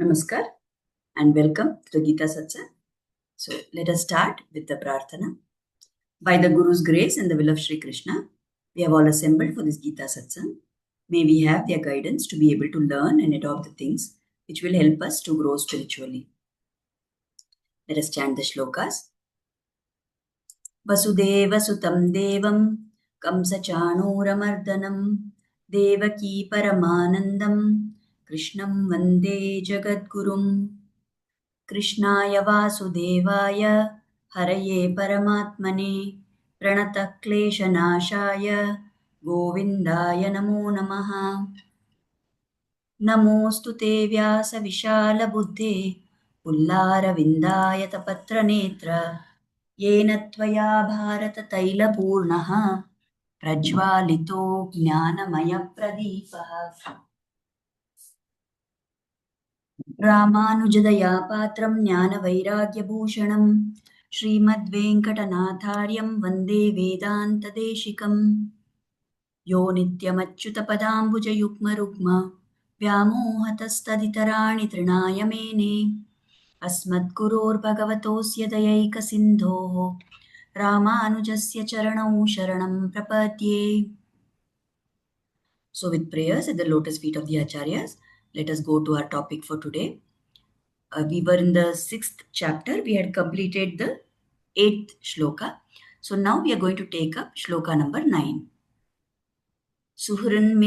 Namaskar and welcome to the Gita Satsang. So let us start with the Prarthana. By the Guru's grace and the will of Sri Krishna, we have all assembled for this Gita Satsang. May we have their guidance to be able to learn and adopt the things which will help us to grow spiritually. Let us chant the shlokas. Vasudeva Sutam Devam Kamsa Chanuramardanam Devaki Paramanandam Krishnam Vande Jagadgurum कृष्णाय वासुदेवाय हरये परमात्मने प्रणतक्लेशनाशाय गोविन्दाय नमो नमः। नमोऽस्तु ते व्यासविशालबुद्धे पुल्लारविन्दायतपत्रनेत्र येन त्वया भारततैलपूर्णः प्रज्वालितो ज्ञानमयप्रदीपः। रामानुजदया पात्रं ज्ञानवैराग्यभूषणं श्रीमद्वेङ्कटनाथार्यं वन्दे वेदान्तदेशिकं यो नित्यमच्युतपदाम्बुजयुग्मरुग्म व्यामोहतस्तदितराणि तृणाय मेने अस्मद्गुरोर्भगवतोऽस्य दयैकसिन्धोः रामानुजस्य चरणौ शरणं प्रपद्ये. So with prayers at the lotus feet of the Acharyas, let us go to our topic for today. We were in the 6th chapter. We had completed the 8th shloka. So now we are going to take up shloka number 9. Suhrin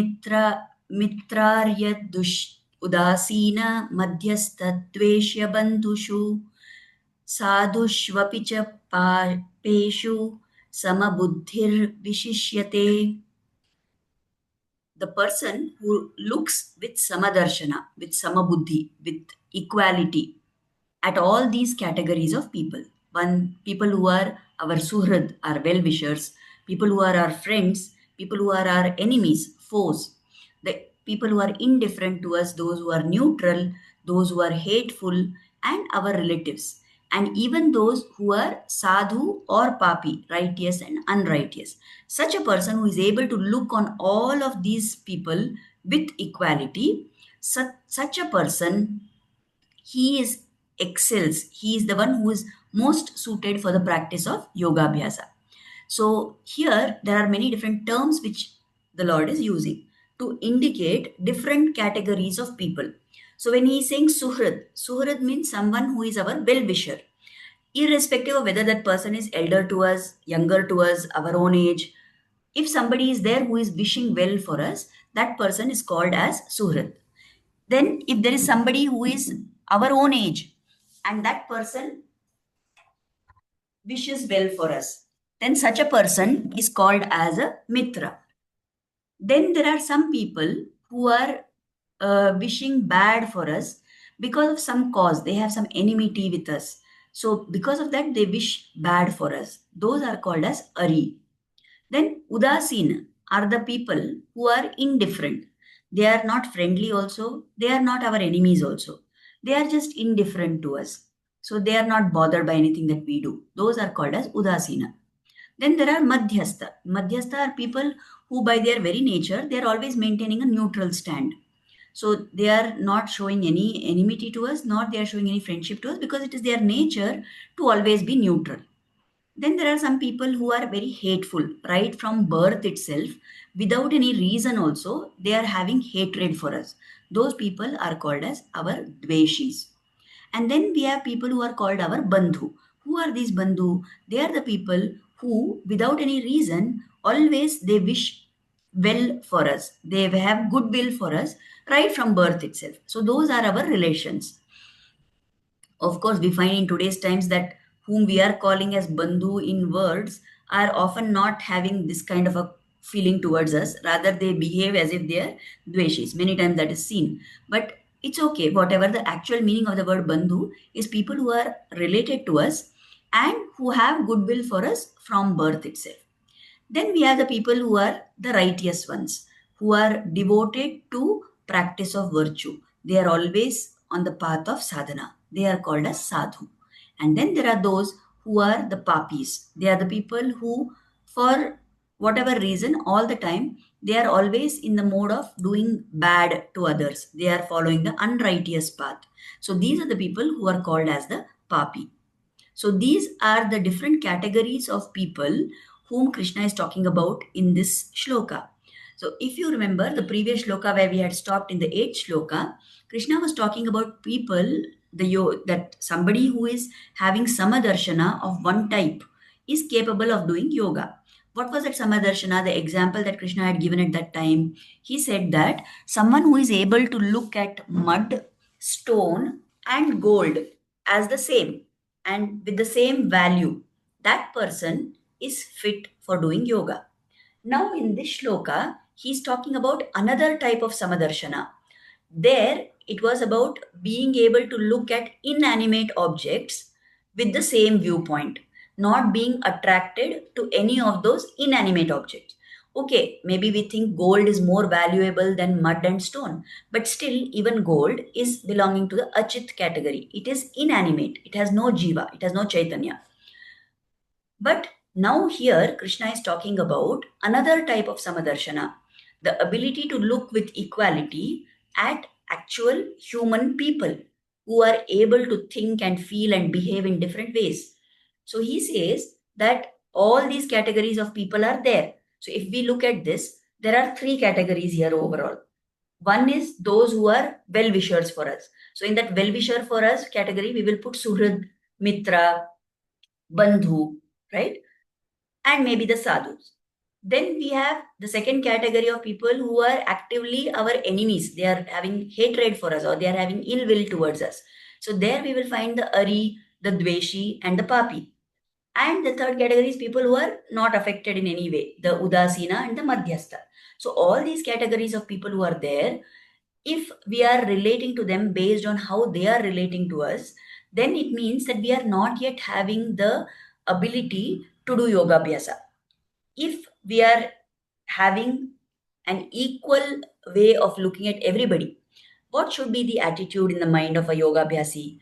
mitraryad dush udasina madhyastadveshya bandhushu sadhushvapi cha peshu samabuddhir vishishyate. The person who looks with samadarshana, with samabuddhi, with equality at all these categories of people. One, people who are our suhrad, our well-wishers, people who are our friends, people who are our enemies, foes, the people who are indifferent to us, those who are neutral, those who are hateful, and our relatives. And even those who are sadhu or papi, righteous and unrighteous. Such a person who is able to look on all of these people with equality, such a person, he excels. He is the one who is most suited for the practice of yoga abhyasa. So here there are many different terms which the Lord is using to indicate different categories of people. So when he is saying suhrad means someone who is our well-wisher, irrespective of whether that person is elder to us, younger to us, our own age. If somebody is there who is wishing well for us, that person is called as suhrad. Then if there is somebody who is our own age and that person wishes well for us, then such a person is called as a mitra. Then there are some people who are wishing bad for us because of some cause. They have some enmity with us. So because of that, they wish bad for us. Those are called as ari. Then udasina are the people who are indifferent. They are not friendly also. They are not our enemies also. They are just indifferent to us. So they are not bothered by anything that we do. Those are called as udasina. Then there are madhyastha. Madhyastha are people who by their very nature, they are always maintaining a neutral stand. So they are not showing any enmity to us, nor they are showing any friendship to us, because it is their nature to always be neutral. Then there are some people who are very hateful, right from birth itself, without any reason also, they are having hatred for us. Those people are called as our dveshis. And then we have people who are called our bandhu. Who are these bandhu? They are the people who, without any reason, always they wish well for us. They have goodwill for us right from birth itself. So those are our relations. Of course, we find in today's times that whom we are calling as bandhu in words are often not having this kind of a feeling towards us. Rather, they behave as if they are dveshis. Many times that is seen. But it's okay. Whatever the actual meaning of the word bandhu is, people who are related to us and who have goodwill for us from birth itself. Then we have the people who are the righteous ones, who are devoted to practice of virtue. They are always on the path of sadhana. They are called as sadhu. And then there are those who are the papis. They are the people who, for whatever reason, all the time, they are always in the mode of doing bad to others. They are following the unrighteous path. So these are the people who are called as the papi. So these are the different categories of people whom Krishna is talking about in this shloka. So if you remember the previous shloka where we had stopped in the 8th shloka, Krishna was talking about people, that somebody who is having samadarshana of one type is capable of doing yoga. What was that samadarshana? The example that Krishna had given at that time, he said that someone who is able to look at mud, stone, and gold as the same and with the same value, that person is fit for doing yoga. Now, in this shloka, he's talking about another type of samadarshana. There, it was about being able to look at inanimate objects with the same viewpoint, not being attracted to any of those inanimate objects. Okay, maybe we think gold is more valuable than mud and stone, but still, even gold is belonging to the Achit category. It is inanimate, it has no jiva, it has no chaitanya. But now here Krishna is talking about another type of samadarshana, the ability to look with equality at actual human people who are able to think and feel and behave in different ways. So he says that all these categories of people are there. So if we look at this, there are three categories here overall. One is those who are well-wishers for us. So in that well-wisher for us category, we will put Suhrid, Mitra, Bandhu, right? And maybe the sadhus. Then we have the second category of people who are actively our enemies. They are having hatred for us or they are having ill will towards us. So there we will find the Ari, the Dveshi, and the Papi. And the third category is people who are not affected in any way, the Udasina and the Madhyastha. So all these categories of people who are there, if we are relating to them based on how they are relating to us, then it means that we are not yet having the ability to do yoga abhyasa. If we are having an equal way of looking at everybody, what should be the attitude in the mind of a yoga abhyasi?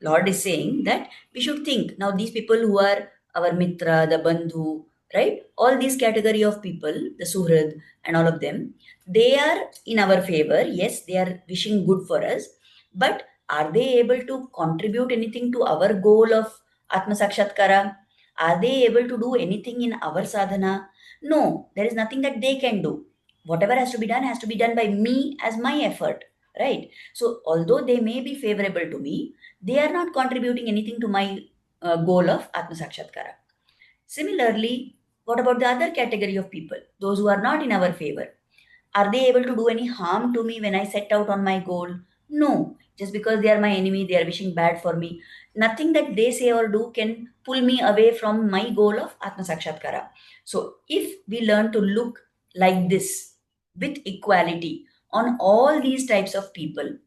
Lord is saying that we should think now these people who are our mitra, the bandhu, right? All these category of people, the suhrid and all of them, they are in our favor. Yes, they are wishing good for us, but are they able to contribute anything to our goal of Atma Sakshatkara? Are they able to do anything in our sadhana? No, there is nothing that they can do. Whatever has to be done by me as my effort, right? So, although they may be favorable to me, they are not contributing anything to my goal of Atma Sakshatkara. Similarly, what about the other category of people, those who are not in our favor? Are they able to do any harm to me when I set out on my goal? No. Just because they are my enemy, they are wishing bad for me. Nothing that they say or do can pull me away from my goal of Atma Sakshatkara. So, if we learn to look like this with equality on all these types of people,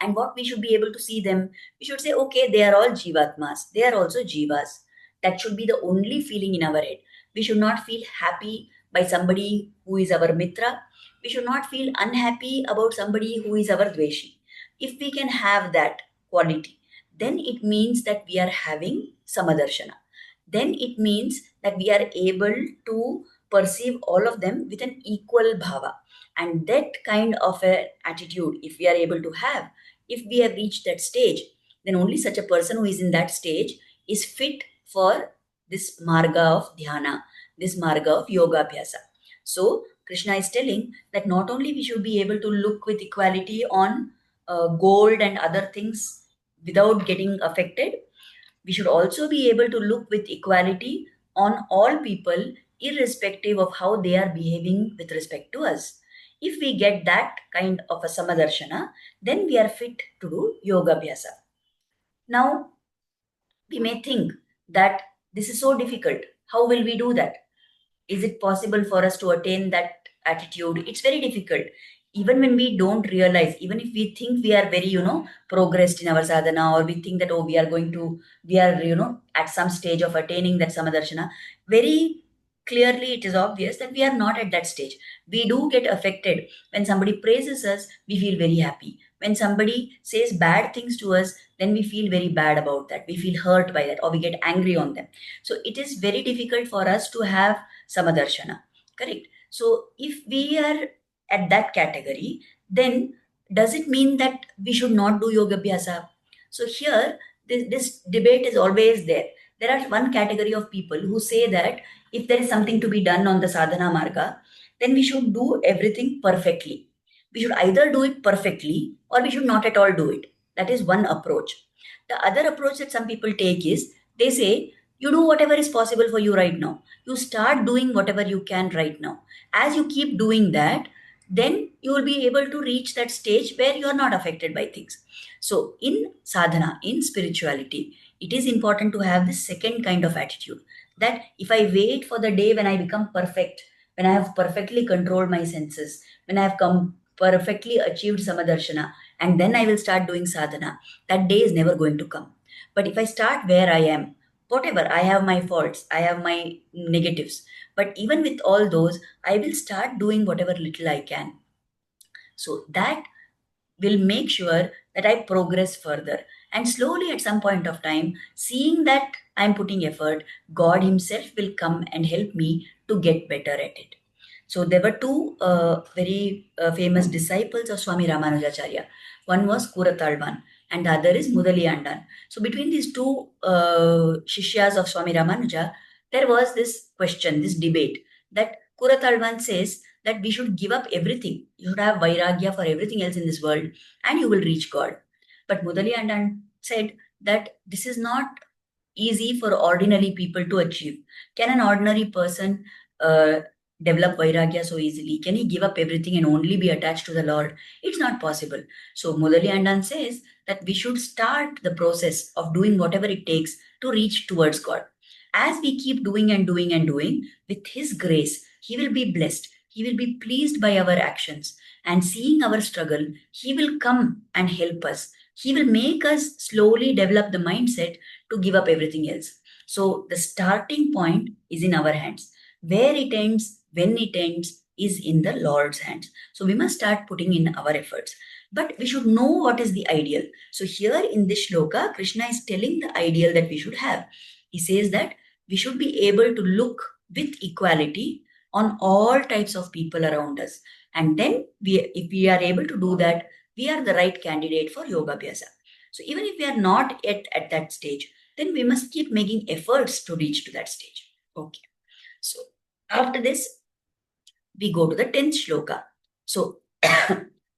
and what we should be able to see them, we should say, okay, they are all jivatmas, they are also jivas. That should be the only feeling in our head. We should not feel happy by somebody who is our mitra. We should not feel unhappy about somebody who is our dveshi. If we can have that quality, then it means that we are having samadarshana. Then it means that we are able to perceive all of them with an equal bhava. And that kind of an attitude, if we are able to have, if we have reached that stage, then only such a person who is in that stage is fit for this marga of dhyana, this marga of yoga abhyasa. So Krishna is telling that not only we should be able to look with equality on gold and other things without getting affected, we should also be able to look with equality on all people, irrespective of how they are behaving with respect to us. If we get that kind of a samadarshana, then we are fit to do yoga abhyasa. Now, we may think that this is so difficult. How will we do that? Is it possible for us to attain that attitude? It's very difficult. Even when we don't realize, even if we think we are very, progressed in our sadhana, or we think that, oh, we are, at some stage of attaining that samadarshana, very clearly it is obvious that we are not at that stage. We do get affected. When somebody praises us, we feel very happy. When somebody says bad things to us, then we feel very bad about that. We feel hurt by that, or we get angry on them. So it is very difficult for us to have Samadarshana. Correct. So if we are at that category, then does it mean that we should not do yoga abhyasa? So here, this debate is always there. There are one category of people who say that if there is something to be done on the sadhana marga, then we should do everything perfectly. We should either do it perfectly or we should not at all do it. That is one approach. The other approach that some people take is they say, you do whatever is possible for you right now. You start doing whatever you can right now. As you keep doing that, then you will be able to reach that stage where you are not affected by things. So, in sadhana, in spirituality, it is important to have this second kind of attitude that if I wait for the day when I become perfect, when I have perfectly controlled my senses, when I have come perfectly achieved samadarshana, and then I will start doing sadhana, that day is never going to come. But if I start where I am, whatever, I have my faults, I have my negatives, but even with all those, I will start doing whatever little I can. So that will make sure that I progress further. And slowly, at some point of time, seeing that I'm putting effort, God Himself will come and help me to get better at it. So there were two very famous disciples of Swami Ramanujacharya. One was Kuratalvan and the other is Mudaliyandan. So between these two Shishyas of Swami Ramanuja, there was this question, this debate that Kuratalvan says that we should give up everything. You should have vairagya for everything else in this world and you will reach God. But Mudaliyandan said that this is not easy for ordinary people to achieve. Can an ordinary person uh, develop vairagya so easily? Can he give up everything and only be attached to the Lord? It's not possible. So Mudaliyandan says that we should start the process of doing whatever it takes to reach towards God. As we keep doing and doing and doing, with His grace, He will be blessed. He will be pleased by our actions. And seeing our struggle, He will come and help us. He will make us slowly develop the mindset to give up everything else. So the starting point is in our hands. Where it ends, when it ends, is in the Lord's hands. So we must start putting in our efforts. But we should know what is the ideal. So here in this shloka, Krishna is telling the ideal that we should have. He says that we should be able to look with equality on all types of people around us. And then if we are able to do that, we are the right candidate for yoga abhyasa. So even if we are not yet at that stage, then we must keep making efforts to reach to that stage. Okay. So after this, we go to the 10th shloka. So,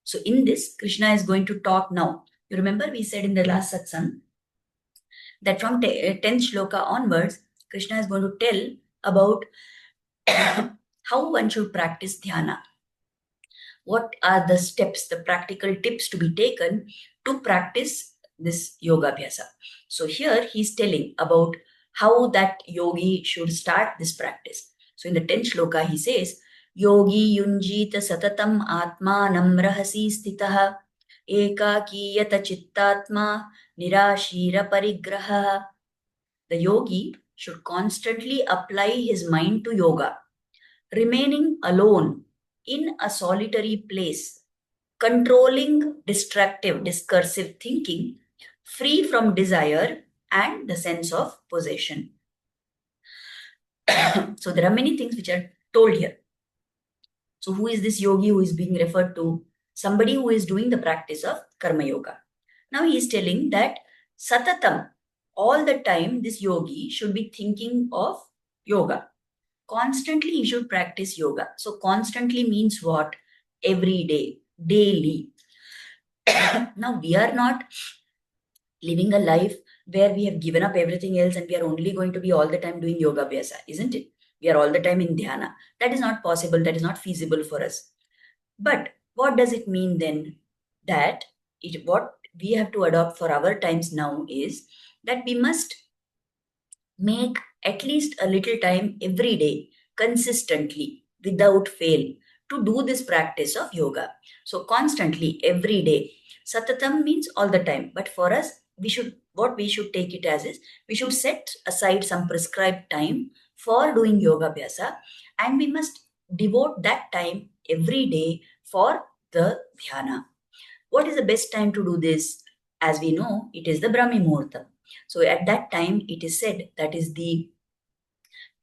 so in this, Krishna is going to talk now. You remember we said in the last satsang that from 10th shloka onwards, Krishna is going to tell about how one should practice dhyana. What are the steps, the practical tips to be taken to practice this yoga abhyasa? So here he's telling about how that yogi should start this practice. So in the 10th shloka he says, Yogi yunjita satatam atmanam rahasi stitaha ekakiyata chittatma nirashira parigraha. The yogi should constantly apply his mind to yoga, remaining alone in a solitary place, controlling distractive, discursive thinking, free from desire and the sense of possession. So there are many things which are told here. So who is this yogi who is being referred to? Somebody who is doing the practice of karma yoga. Now he is telling that satatam, all the time this yogi should be thinking of yoga. Constantly he should practice yoga. So constantly means what? Every day, daily. Now we are not living a life where we have given up everything else and we are only going to be all the time doing yoga abhyasa, isn't it? We are all the time in dhyana. That is not possible. That is not feasible for us. But what does it mean then? That what we have to adopt for our times now is that we must make at least a little time every day, consistently, without fail, to do this practice of yoga. So constantly, every day. Satatam means all the time. But for us, what we should take it as is, we should set aside some prescribed time for doing yoga abhyasa, and we must devote that time every day for the dhyana. What is the best time to do this? As we know, it is the Brahmi Muhurta. So at that time, it is said that is the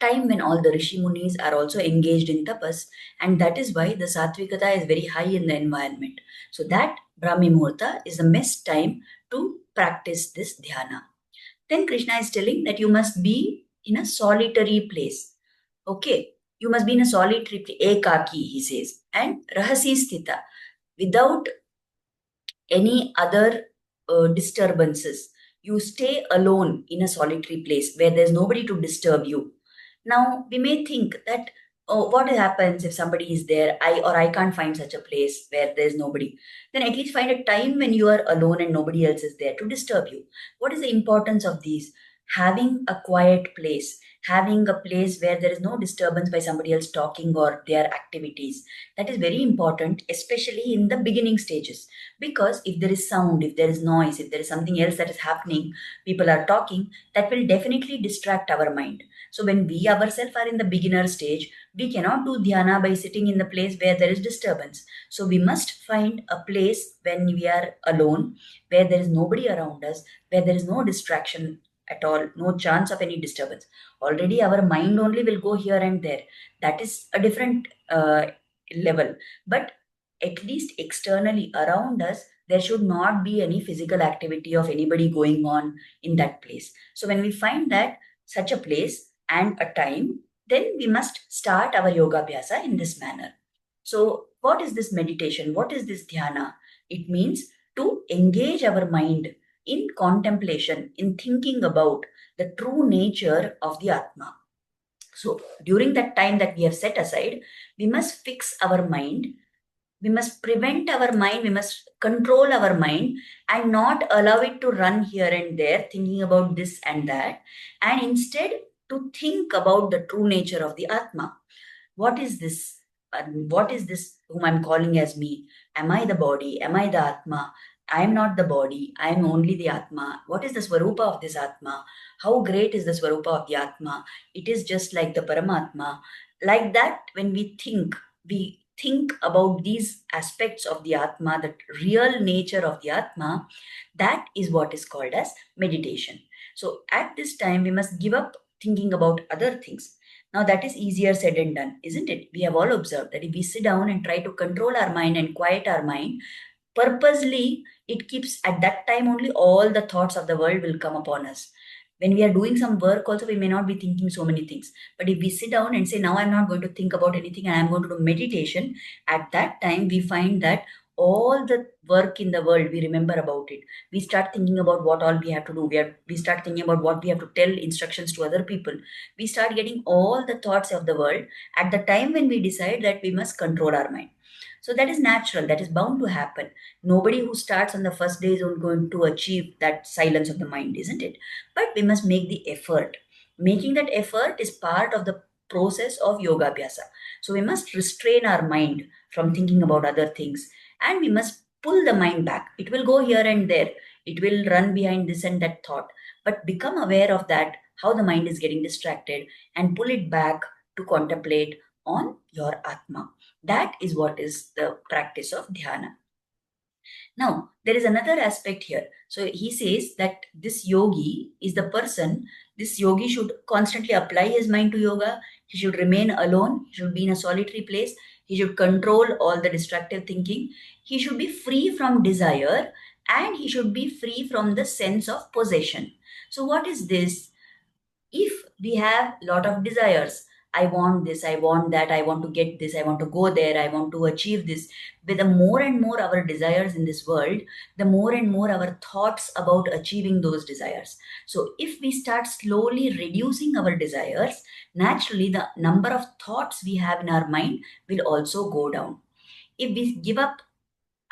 time when all the Rishi Munis are also engaged in tapas, and that is why the Satvikata is very high in the environment. So that Brahmi Muhurta is the best time to practice this dhyana. Then Krishna is telling that you must be in a solitary place. Okay, you must be in a solitary place, ekaki, he says, and rahasi sthita, without any other disturbances. You stay alone in a solitary place where there's nobody to disturb you. Now, we may think that, oh, what happens if somebody is there? I can't find such a place where there's nobody. Then at least find a time when you are alone and nobody else is there to disturb you. What is the importance of these? Having a quiet place, having a place where there is no disturbance by somebody else talking or their activities. That is very important, especially in the beginning stages. Because if there is sound, if there is noise, if there is something else that is happening, people are talking, that will definitely distract our mind. So when we ourselves are in the beginner stage, we cannot do dhyana by sitting in the place where there is disturbance. So we must find a place when we are alone, where there is nobody around us, where there is no distraction at all, no chance of any disturbance. Already our mind only will go here and there. That is a different level. But at least externally around us, there should not be any physical activity of anybody going on in that place. So when we find that such a place and a time, then we must start our yoga abhyasa in this manner. So, what is this meditation? What is this dhyana? It means to engage our mind in contemplation, in thinking about the true nature of the Atma. So, during that time that we have set aside, we must fix our mind, we must prevent our mind, we must control our mind and not allow it to run here and there thinking about this and that, and instead to think about the true nature of the Atma. What is this? What is this whom I'm calling as me? Am I the body? Am I the Atma? I am not the body. I am only the Atma. What is the Swarupa of this Atma? How great is the Swarupa of the Atma? It is just like the Paramatma. Like that, when we think about these aspects of the Atma, the real nature of the Atma, that is what is called as meditation. So at this time, we must give up thinking about other things. Now, that is easier said and done, isn't it? We have all observed that if we sit down and try to control our mind and quiet our mind, purposely, it keeps at that time only all the thoughts of the world will come upon us. When we are doing some work, also, we may not be thinking so many things. But if we sit down and say, now I'm not going to think about anything and I'm going to do meditation, at that time, we find that all the work in the world, we remember about it. We start thinking about what all we have to do. We start thinking about what we have to tell instructions to other people. We start getting all the thoughts of the world at the time when we decide that we must control our mind. So that is natural, that is bound to happen. Nobody who starts on the first day is going to achieve that silence of the mind, isn't it? But we must make the effort. Making that effort is part of the process of yoga abhyasa. So we must restrain our mind from thinking about other things, and we must pull the mind back. It will go here and there, it will run behind this and that thought, but become aware of that, how the mind is getting distracted, and pull it back to contemplate on your Atma. That is what is the practice of dhyana. Now, there is another aspect here. So he says that this yogi is the person, this yogi should constantly apply his mind to yoga. He should remain alone. He should be in a solitary place. He should control all the distractive thinking. He should be free from desire and he should be free from the sense of possession. So, what is this? If we have lot of desires, I want this, I want that, I want to get this, I want to go there, I want to achieve this, with the more and more our desires in this world, the more and more our thoughts about achieving those desires. So if we start slowly reducing our desires, naturally the number of thoughts we have in our mind will also go down. If we give up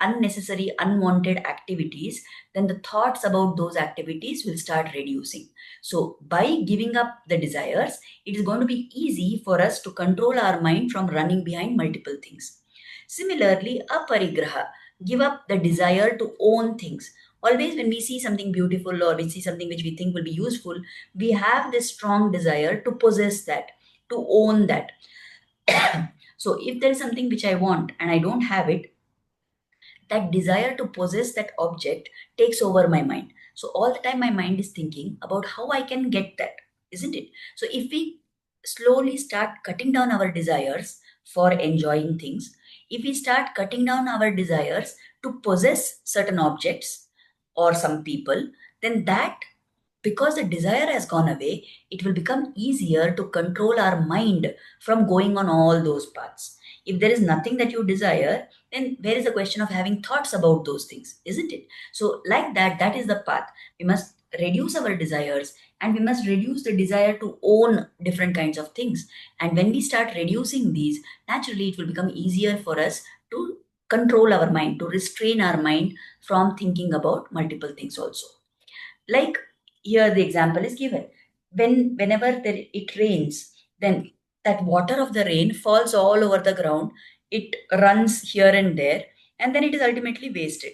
unnecessary, unwanted activities, then the thoughts about those activities will start reducing. So, by giving up the desires, it is going to be easy for us to control our mind from running behind multiple things. Similarly, aparigraha, give up the desire to own things. Always, when we see something beautiful or we see something which we think will be useful, we have this strong desire to possess that, to own that. So, if there is something which I want and I don't have it, that desire to possess that object takes over my mind. So all the time my mind is thinking about how I can get that, isn't it? So if we slowly start cutting down our desires for enjoying things, if we start cutting down our desires to possess certain objects or some people, then that, because the desire has gone away, it will become easier to control our mind from going on all those paths. If there is nothing that you desire, then where is the question of having thoughts about those things, isn't it? So, like that, that is the path. We must reduce our desires, and we must reduce the desire to own different kinds of things. And when we start reducing these, naturally, it will become easier for us to control our mind, to restrain our mind from thinking about multiple things also. Like here the example is given. Whenever it rains, then that water of the rain falls all over the ground, it runs here and there, and then it is ultimately wasted.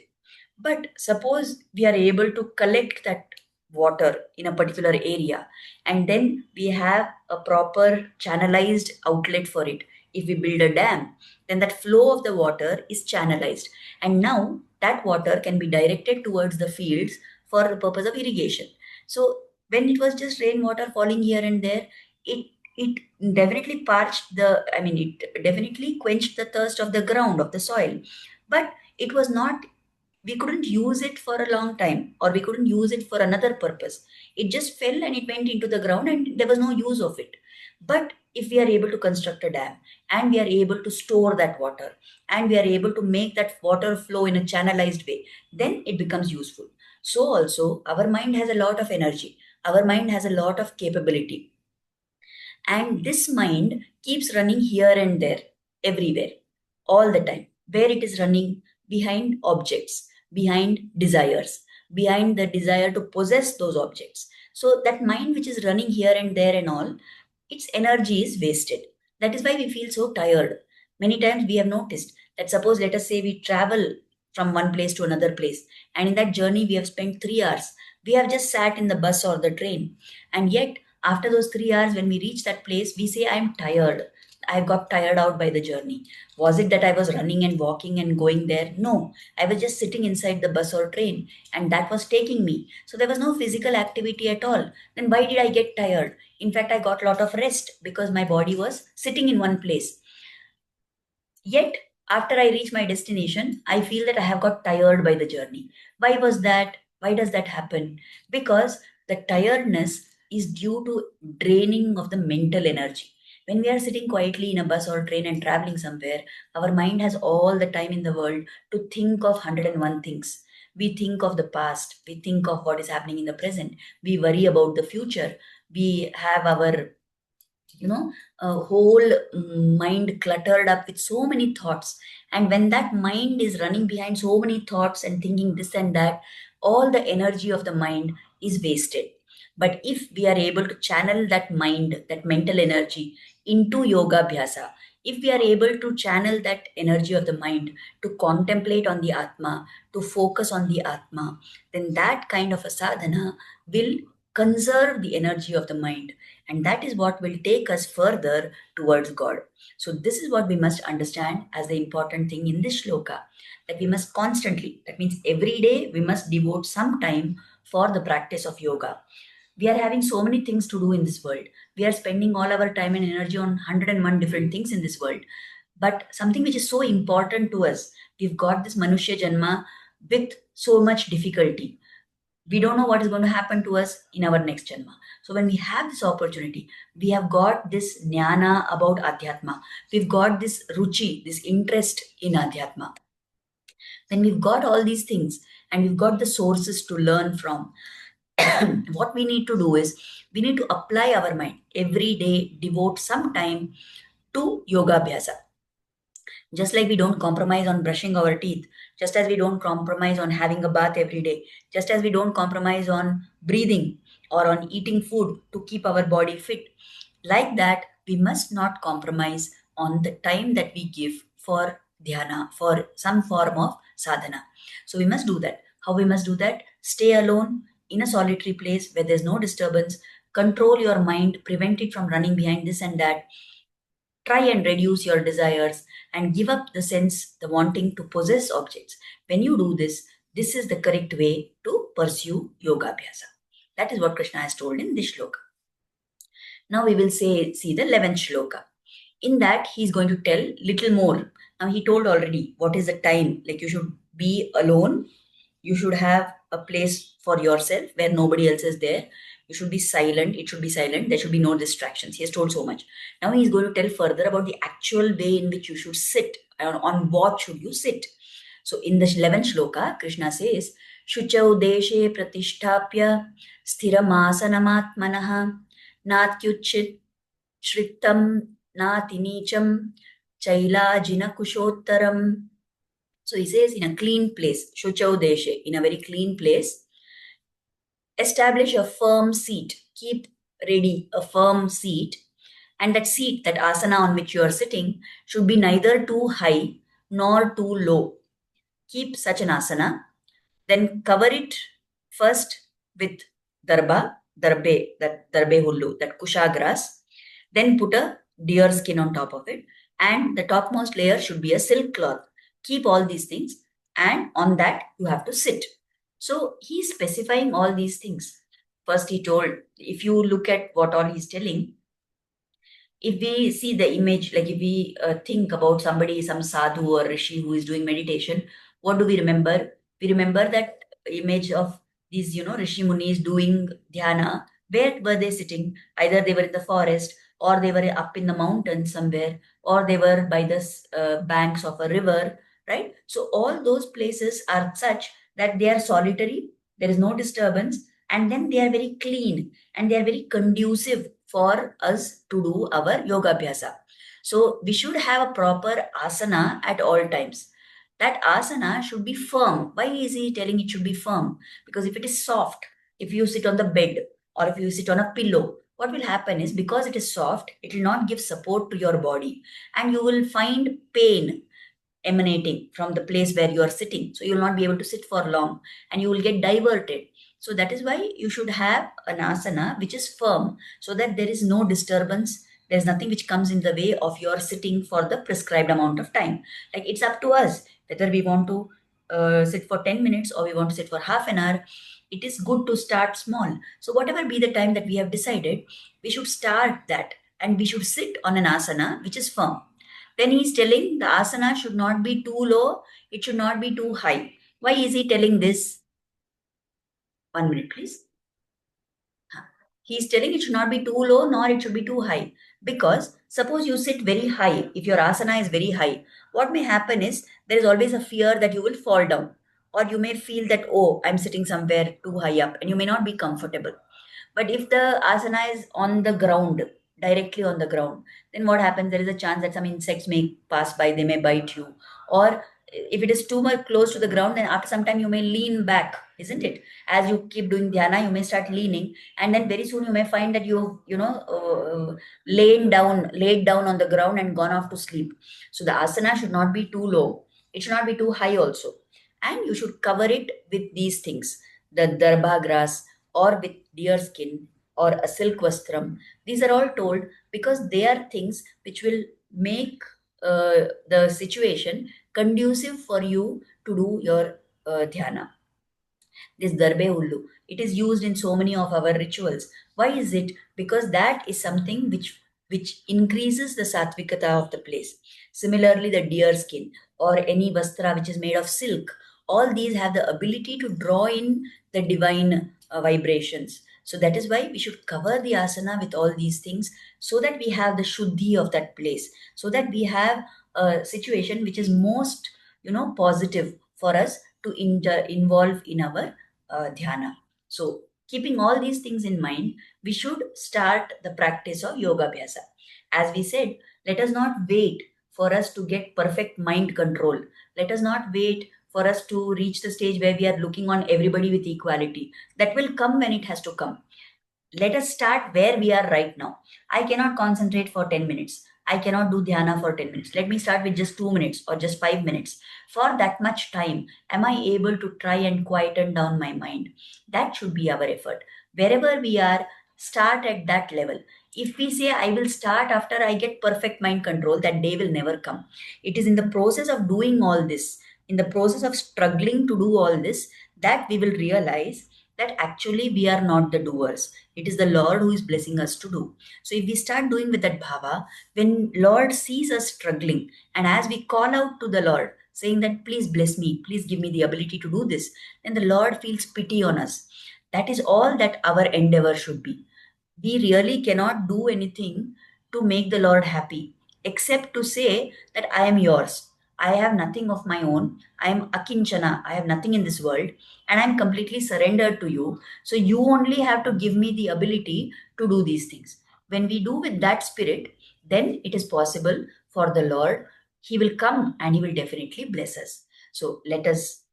But suppose we are able to collect that water in a particular area, and then we have a proper channelized outlet for it. If we build a dam, then that flow of the water is channelized, and now that water can be directed towards the fields for the purpose of irrigation. So when it was just rainwater falling here and there, it definitely parched the, I mean, it definitely quenched the thirst of the ground, of the soil. But it was not, we couldn't use it for a long time, or we couldn't use it for another purpose. It just fell and it went into the ground and there was no use of it. But if we are able to construct a dam, and we are able to store that water, and we are able to make that water flow in a channelized way, then it becomes useful. So also our mind has a lot of energy, our mind has a lot of capability, and this mind keeps running here and there, everywhere, all the time. Where it is running? Behind objects, behind desires, behind the desire to possess those objects. So that mind which is running here and there and all, its energy is wasted. That is why we feel so tired. Many times we have noticed that, suppose, let us say we travel from one place to another place, and in that journey we have spent 3 hours. We have just sat in the bus or the train, and yet after those 3 hours, when we reach that place, we say, I'm tired. I got tired out by the journey. Was it that I was running and walking and going there? No, I was just sitting inside the bus or train, and that was taking me. So there was no physical activity at all. Then why did I get tired? In fact, I got a lot of rest because my body was sitting in one place. Yet, after I reach my destination, I feel that I have got tired by the journey. Why was that? Why does that happen? Because the tiredness is due to draining of the mental energy. When we are sitting quietly in a bus or train and traveling somewhere, our mind has all the time in the world to think of 101 things. We think of the past, we think of what is happening in the present, we worry about the future, we have our, you know, a whole mind cluttered up with so many thoughts. And when that mind is running behind so many thoughts and thinking this and that, all the energy of the mind is wasted. But if we are able to channel that mind, that mental energy, into yoga abhyasa, if we are able to channel that energy of the mind to contemplate on the atma, to focus on the atma, then that kind of a sadhana will conserve the energy of the mind, and that is what will take us further towards God. So, this is what we must understand as the important thing in this shloka, that we must constantly, that means every day, we must devote some time for the practice of yoga. We are having so many things to do in this world. We are spending all our time and energy on 101 different things in this world. But something which is so important to us, we've got this Manushya Janma with so much difficulty. We don't know what is going to happen to us in our next janma. So when we have this opportunity, we have got this jnana about adhyatma. We've got this ruchi, this interest in adhyatma. When we've got all these things and we've got the sources to learn from, what we need to do is we need to apply our mind every day, devote some time to yoga abhyasa. Just like we don't compromise on brushing our teeth, just as we don't compromise on having a bath every day, just as we don't compromise on breathing or on eating food to keep our body fit, like that, we must not compromise on the time that we give for dhyana, for some form of sadhana. So we must do that. How we must do that? Stay alone in a solitary place where there's no disturbance, control your mind, prevent it from running behind this and that, try and reduce your desires and give up the sense, the wanting to possess objects. When you do this, this is the correct way to pursue yoga abhyasa. That is what Krishna has told in this shloka. Now we will see the 11th shloka. In that, he's going to tell little more. Now he told already what is the time. Like you should be alone. You should have a place for yourself where nobody else is there. You should be silent. It should be silent. There should be no distractions. He has told so much. Now he's going to tell further about the actual way in which you should sit. On what should you sit. So in the 11th shloka, Krishna says, Shuchau deshe pratishtapya sthiramasanamaatmanah natyuchit shritam natinicham chailajina kushottaram. So he says, in a clean place, Shuchau deshe, in a very clean place, establish a firm seat. Keep ready a firm seat. And that seat, that asana on which you are sitting, should be neither too high nor too low. Keep such an asana. Then cover it first with darbe, that darbe hullu, that kusha grass. Then put a deer skin on top of it. And the topmost layer should be a silk cloth. Keep all these things. And on that, you have to sit. So he's specifying all these things. First, he told, if you look at what all he's telling, if we see the image, like if we think about somebody, some sadhu or rishi who is doing meditation, what do we remember? We remember that image of these, Rishi Munis doing dhyana. Where were they sitting? Either they were in the forest, or they were up in the mountains somewhere, or they were by the banks of a river, right? So all those places are such that they are solitary, there is no disturbance, and then they are very clean and they are very conducive for us to do our yoga abhyasa. So we should have a proper asana at all times. That asana should be firm. Why is he telling it should be firm? Because if it is soft, if you sit on the bed or if you sit on a pillow, what will happen is, because it is soft, it will not give support to your body and you will find pain emanating from the place where you are sitting. So you will not be able to sit for long and you will get diverted. So that is why you should have an asana which is firm so that there is no disturbance. There's nothing which comes in the way of your sitting for the prescribed amount of time. Like it's up to us whether we want to sit for 10 minutes or we want to sit for half an hour. It is good to start small. So whatever be the time that we have decided, we should start that and we should sit on an asana which is firm. Then he's telling the asana should not be too low, it should not be too high. Why is he telling this? 1 minute, please. He's telling it should not be too low nor it should be too high. Because suppose you sit very high, if your asana is very high, what may happen is there is always a fear that you will fall down. Or you may feel that, oh, I'm sitting somewhere too high up, and you may not be comfortable. But if the asana is on the ground, directly on the ground, then what happens? There is a chance that some insects may pass by, they may bite you. Or if it is too much close to the ground, then after some time you may lean back, isn't it? As you keep doing dhyana, you may start leaning, and then very soon you may find that laid down on the ground and gone off to sleep. So the asana should not be too low. It should not be too high also. And you should cover it with these things, the darbha grass or with deer skin or a silk vastram. These are all told because they are things which will make the situation conducive for you to do your dhyana. This darbe ullu, it is used in so many of our rituals. Why is it? Because that is something which increases the sattvikata of the place. Similarly, the deer skin or any vastra which is made of silk, all these have the ability to draw in the divine vibrations. So that is why we should cover the asana with all these things so that we have the shuddhi of that place, so that we have a situation which is most positive for us to involve in our dhyana. So, keeping all these things in mind, we should start the practice of yoga abhyasa. As we said, let us not wait for us to get perfect mind control. Let us not wait for us to reach the stage where we are looking on everybody with equality. That will come when it has to come. Let us start where we are right now. I cannot concentrate for 10 minutes. I cannot do dhyana for 10 minutes. Let me start with just 2 minutes or just 5 minutes. For that much time, am I able to try and quieten down my mind? That should be our effort. Wherever we are, start at that level. If we say, I will start after I get perfect mind control, that day will never come. It is in the process of doing all this, in the process of struggling to do all this, that we will realize that actually we are not the doers. It is the Lord who is blessing us to do. So if we start doing with that bhava, when Lord sees us struggling, and as we call out to the Lord, saying that please bless me, please give me the ability to do this, then the Lord feels pity on us. That is all that our endeavor should be. We really cannot do anything to make the Lord happy except to say that I am yours. I have nothing of my own. I am akinchana. I have nothing in this world and I am completely surrendered to you. So you only have to give me the ability to do these things. When we do with that spirit, then it is possible for the Lord. He will come and He will definitely bless us. So let us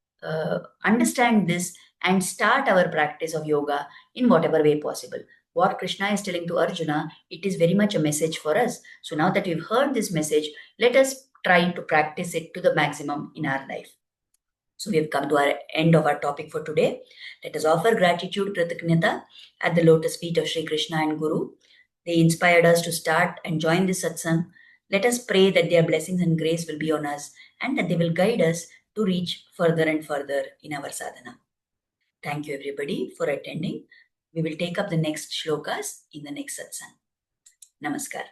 understand this and start our practice of yoga in whatever way possible. What Krishna is telling to Arjuna, it is very much a message for us. So now that we've heard this message, let us try to practice it to the maximum in our life. So we have come to our end of our topic for today. Let us offer gratitude, Kritaknyata, at the lotus feet of Sri Krishna and Guru. They inspired us to start and join this satsang. Let us pray that their blessings and grace will be on us and that they will guide us to reach further and further in our sadhana. Thank you, everybody, for attending. We will take up the next shlokas in the next satsang. Namaskar.